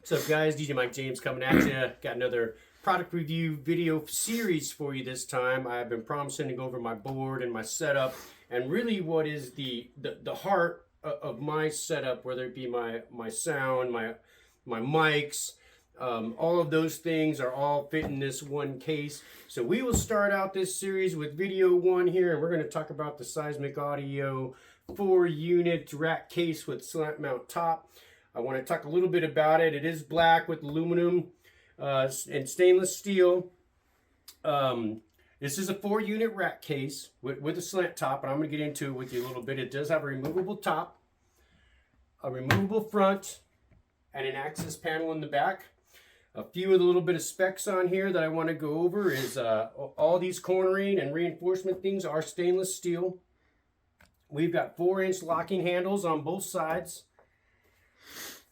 What's up, guys? DJ Mike James coming at you. Got another product review video series for you this time. I've been promising to go over my board and my setup and really what is the heart of my setup, whether it be my sound, my mics, all of those things are all fit in this one case. So we will start out this series with video one here, and we're going to talk about the Seismic Audio 4-unit rack case with slant mount top. I want to talk a little bit about it. It is black with aluminum and stainless steel. This is a 4-unit rack case with a slant top, and I'm going to get into it with you a little bit. It does have a removable top, a removable front, and an access panel in the back. A few of the little bit of specs on here that I want to go over is all these cornering and reinforcement things are stainless steel. We've got 4-inch locking handles on both sides.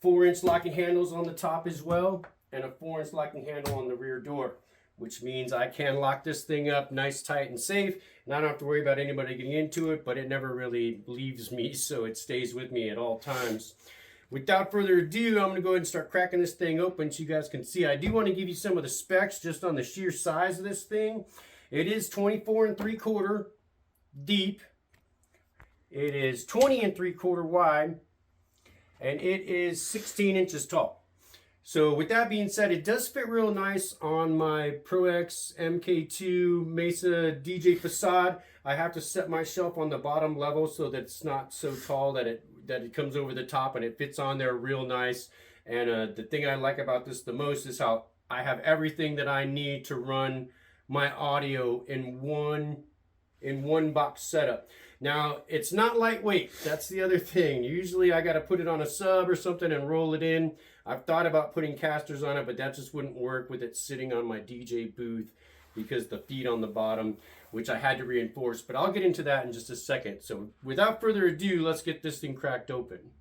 4-inch locking handles on the top as well, and a 4-inch locking handle on the rear door, which means I can lock this thing up nice, tight, and safe, and I don't have to worry about anybody getting into it, but it never really leaves me, so it stays with me at all times. Without further ado, I'm going to go ahead and start cracking this thing open so you guys can see. I do want to give you some of the specs just on the sheer size of this thing. It is 24 3/4 deep. It is 20 3/4 wide. And it is 16 inches tall. So with that being said, it does fit real nice on my Pro X MK2 Mesa DJ facade. I have to set my shelf on the bottom level so that it's not so tall that it comes over the top, and it fits on there real nice. And the thing I like about this the most is how I have everything that I need to run my audio in one box setup. Now, it's not lightweight. That's the other thing. Usually I got to put it on a sub or something and roll it in. I've thought about putting casters on it, but that just wouldn't work with it sitting on my DJ booth because the feet on the bottom, which I had to reinforce. But I'll get into that in just a second. So without further ado, let's get this thing cracked open.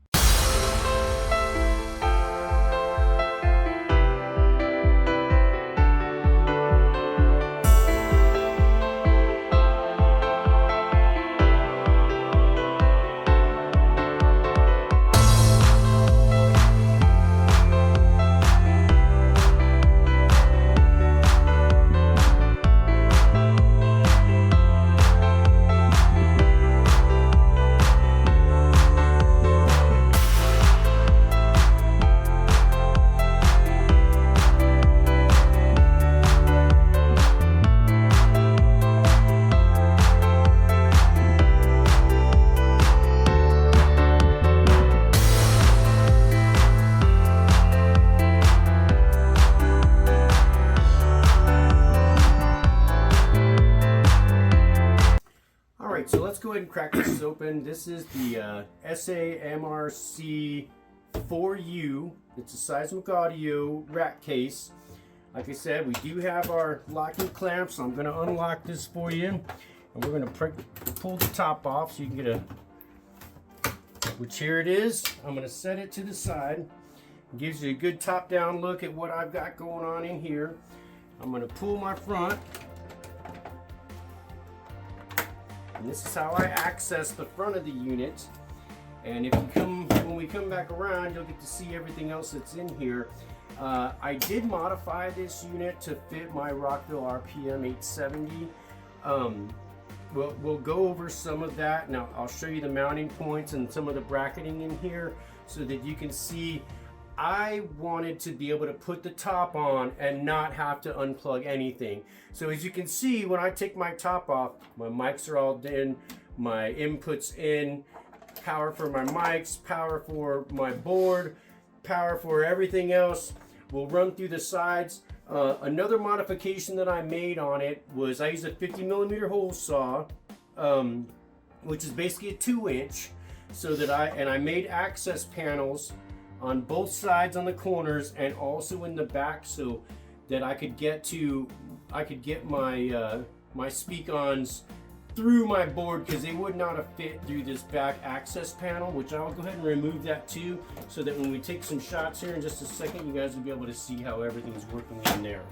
So let's go ahead and crack this open. This is the SAMRC 4U. It's a Seismic Audio rack case. Like I said, we do have our locking clamps. So I'm going to unlock this for you, and we're going to pull the top off so you can get which here it is. I'm going to set it to the side. It gives you a good top-down look at what I've got going on in here. I'm going to pull my front. And this is how I access the front of the unit. And when we come back around, you'll get to see everything else that's in here. I did modify this unit to fit my Rockville RPM 870. We'll go over some of that. Now I'll show you the mounting points and some of the bracketing in here so that you can see. I wanted to be able to put the top on and not have to unplug anything. So as you can see, when I take my top off, my mics are all in, my inputs in, power for my mics, power for my board, power for everything else will run through the sides. Another modification that I made on it was I used a 50mm hole saw, which is basically a 2-inch, so that I made access panels on both sides on the corners and also in the back so that I could get my my speak-ons through my board, because they would not have fit through this back access panel, which I'll go ahead and remove that too, so that when we take some shots here in just a second, you guys will be able to see how everything's working in there.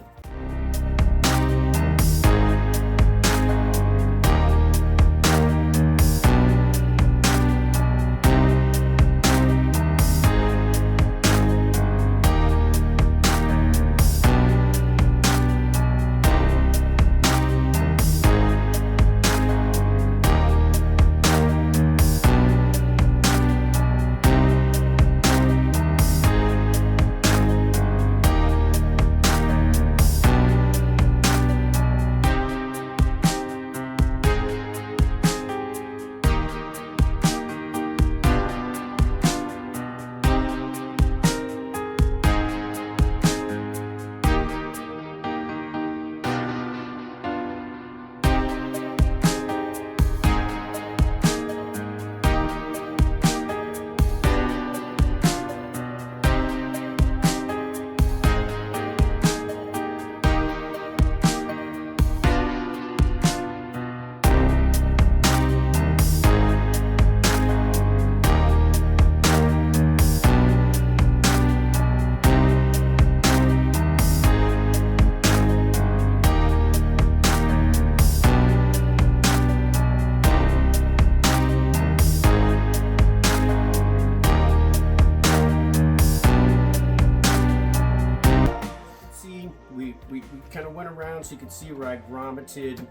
see, we kind of went around so you can see where I grommeted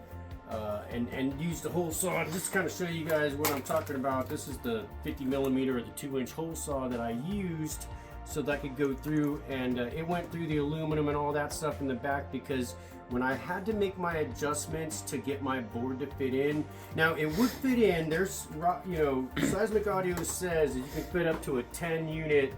and used the hole saw to just kind of show you guys what I'm talking about. This is the 50mm or the 2-inch hole saw that I used so that I could go through, and it went through the aluminum and all that stuff in the back, because when I had to make my adjustments to get my board to fit in, now it would fit in, there's, you know, Seismic Audio says that you can fit up to a 10-unit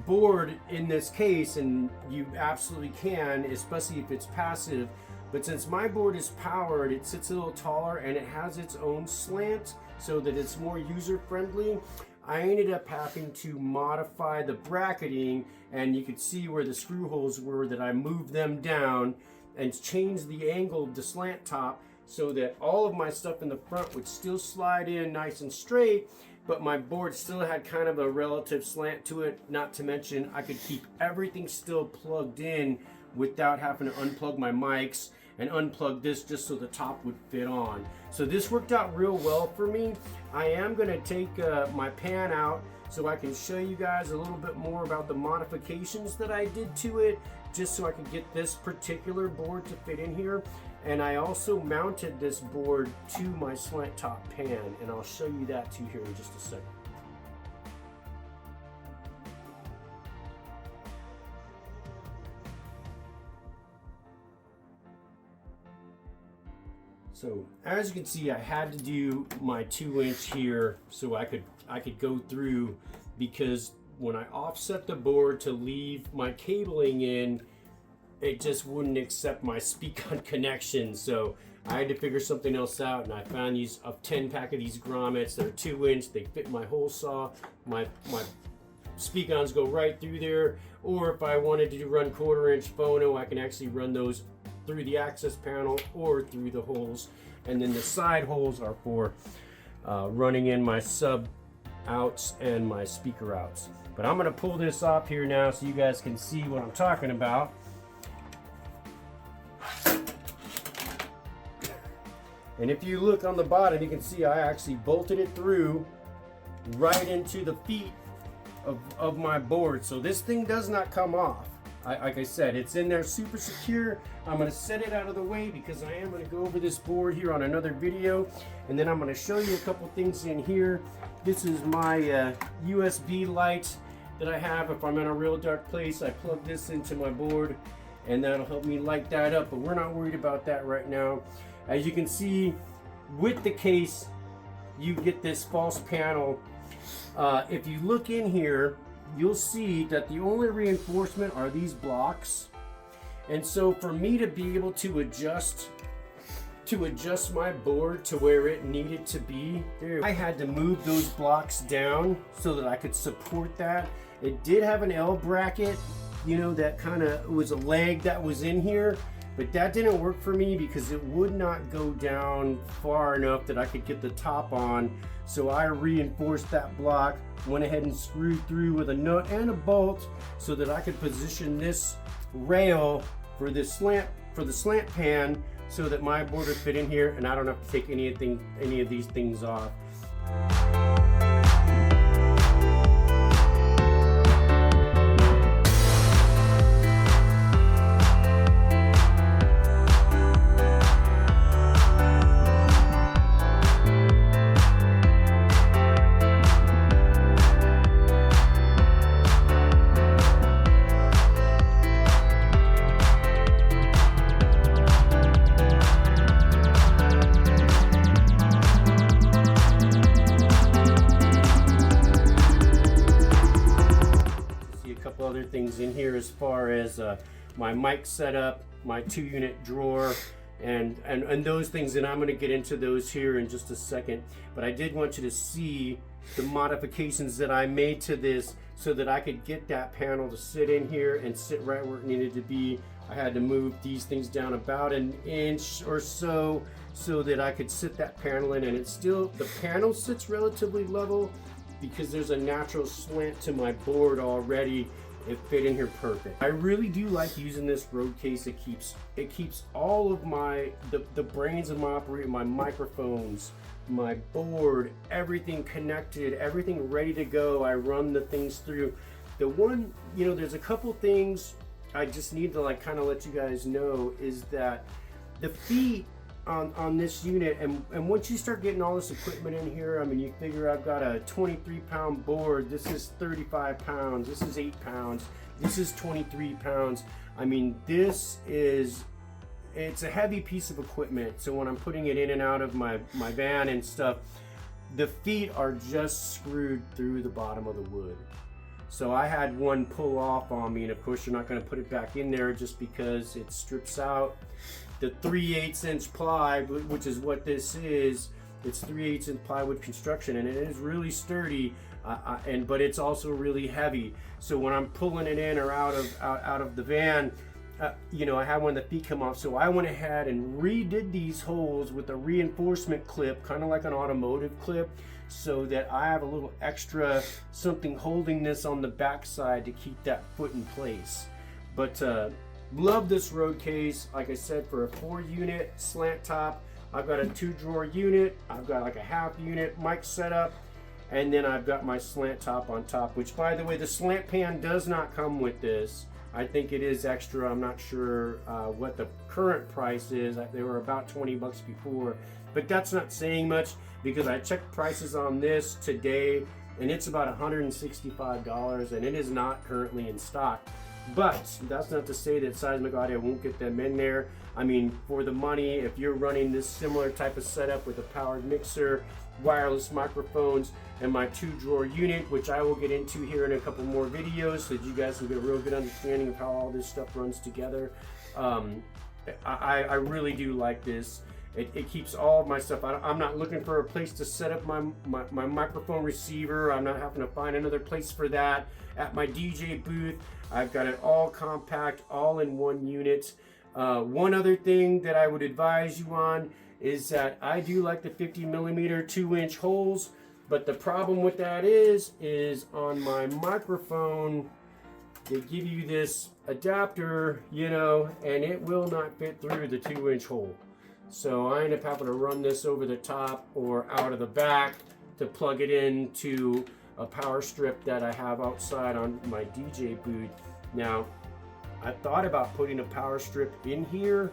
board in this case, and you absolutely can, especially if it's passive. But since my board is powered, it sits a little taller and it has its own slant so that it's more user friendly. I ended up having to modify the bracketing, and you could see where the screw holes were, that I moved them down and changed the angle of the slant top so that all of my stuff in the front would still slide in nice and straight, but my board still had kind of a relative slant to it. Not to mention, I could keep everything still plugged in without having to unplug my mics and unplug this just so the top would fit on. So this worked out real well for me. I am gonna take my pan out so I can show you guys a little bit more about the modifications that I did to it, just so I could get this particular board to fit in here. And I also mounted this board to my slant top pan, and I'll show you that too here in just a second. So as you can see, I had to do my 2-inch here so I could go through, because when I offset the board to leave my cabling in, it just wouldn't accept my speak-on connection. So I had to figure something else out, and I found these, a 10-pack of these grommets. They're 2-inch, they fit my hole saw. My speak-ons go right through there. Or if I wanted to run 1/4-inch phono, I can actually run those through the access panel or through the holes. And then the side holes are for running in my sub outs and my speaker outs. But I'm gonna pull this off here now so you guys can see what I'm talking about. And if you look on the bottom, you can see I actually bolted it through right into the feet of my board. So this thing does not come off. Like I said, it's in there super secure. I'm gonna set it out of the way because I am gonna go over this board here on another video. And then I'm gonna show you a couple things in here. This is my USB light that I have. If I'm in a real dark place, I plug this into my board and that'll help me light that up, but we're not worried about that right now. As you can see, with the case, you get this false panel. If you look in here, you'll see that the only reinforcement are these blocks. And so for me to be able to adjust my board to where it needed to be, I had to move those blocks down so that I could support that. It did have an L bracket, you know, that kind of was a leg that was in here, but that didn't work for me because it would not go down far enough that I could get the top on. So I reinforced that block, went ahead and screwed through with a nut and a bolt so that I could position this rail for the slant pan so that my board would fit in here and I don't have to take any of these things off. Things in here as far as my mic setup, my 2-unit drawer, and those things, and I'm going to get into those here in just a second. But I did want you to see the modifications that I made to this so that I could get that panel to sit in here and sit right where it needed to be. I had to move these things down about an inch or so that I could sit that panel in, and it's still, the panel sits relatively level because there's a natural slant to my board already. It fit in here perfect. I really do like using this road case. It keeps all of the brains of my operator, my microphones, my board, everything connected, everything ready to go. I run the things through. The one, you know, there's a couple things I just need to like kind of let you guys know is that the feet on this unit, and once you start getting all this equipment in here, I mean, you figure I've got a 23-pound board, this is 35 pounds, this is 8 pounds, this is 23 pounds. I mean, it's a heavy piece of equipment. So when I'm putting it in and out of my van and stuff, the feet are just screwed through the bottom of the wood. So I had one pull off on me, and of course you're not going to put it back in there just because it strips out the 3/8 inch ply, which is what this is. It's 3/8 inch plywood construction, and it is really sturdy, but it's also really heavy. So when I'm pulling it in or out of the van, you know, I had one of the feet come off. So I went ahead and redid these holes with a reinforcement clip, kind of like an automotive clip, so that I have a little extra something holding this on the backside to keep that foot in place. But love this road case. Like I said, for a 4-unit slant top, I've got a 2-drawer unit, I've got like a half unit mic setup, and then I've got my slant top on top, which, by the way, the slant pan does not come with this. I think it is extra. I'm not sure what the current price is. They were about 20 bucks before, but that's not saying much because I checked prices on this today and it's about $165, and it is not currently in stock. But that's not to say that Seismic Audio won't get them in there. I mean, for the money, if you're running this similar type of setup with a powered mixer, wireless microphones, and my 2-drawer unit, which I will get into here in a couple more videos so that you guys can get a real good understanding of how all this stuff runs together. I really do like this. It keeps all of my stuff. I'm not looking for a place to set up my microphone receiver. I'm not having to find another place for that at my DJ booth. I've got it all compact, all in one unit. One other thing that I would advise you on is that I do like the 50mm 2-inch holes, but the problem with that is on my microphone, they give you this adapter, you know, and it will not fit through the 2-inch hole. So I end up having to run this over the top or out of the back to plug it into a power strip that I have outside on my DJ booth. Now, I thought about putting a power strip in here,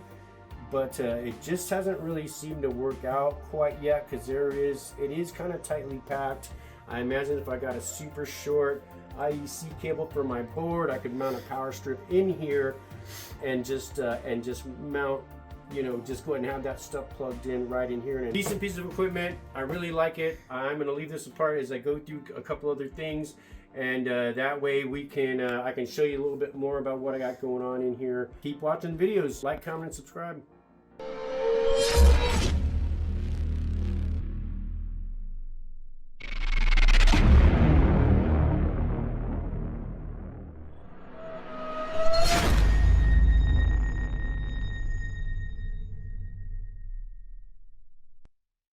but it just hasn't really seemed to work out quite yet because it is kind of tightly packed. I imagine if I got a super short IEC cable for my board, I could mount a power strip in here and just mount, you know, just go ahead and have that stuff plugged in right in here. And a decent piece of equipment. I really like it. I'm going to leave this apart as I go through a couple other things, and that way we can I can show you a little bit more about what I got going on in here. Keep watching videos. Like, comment, and subscribe.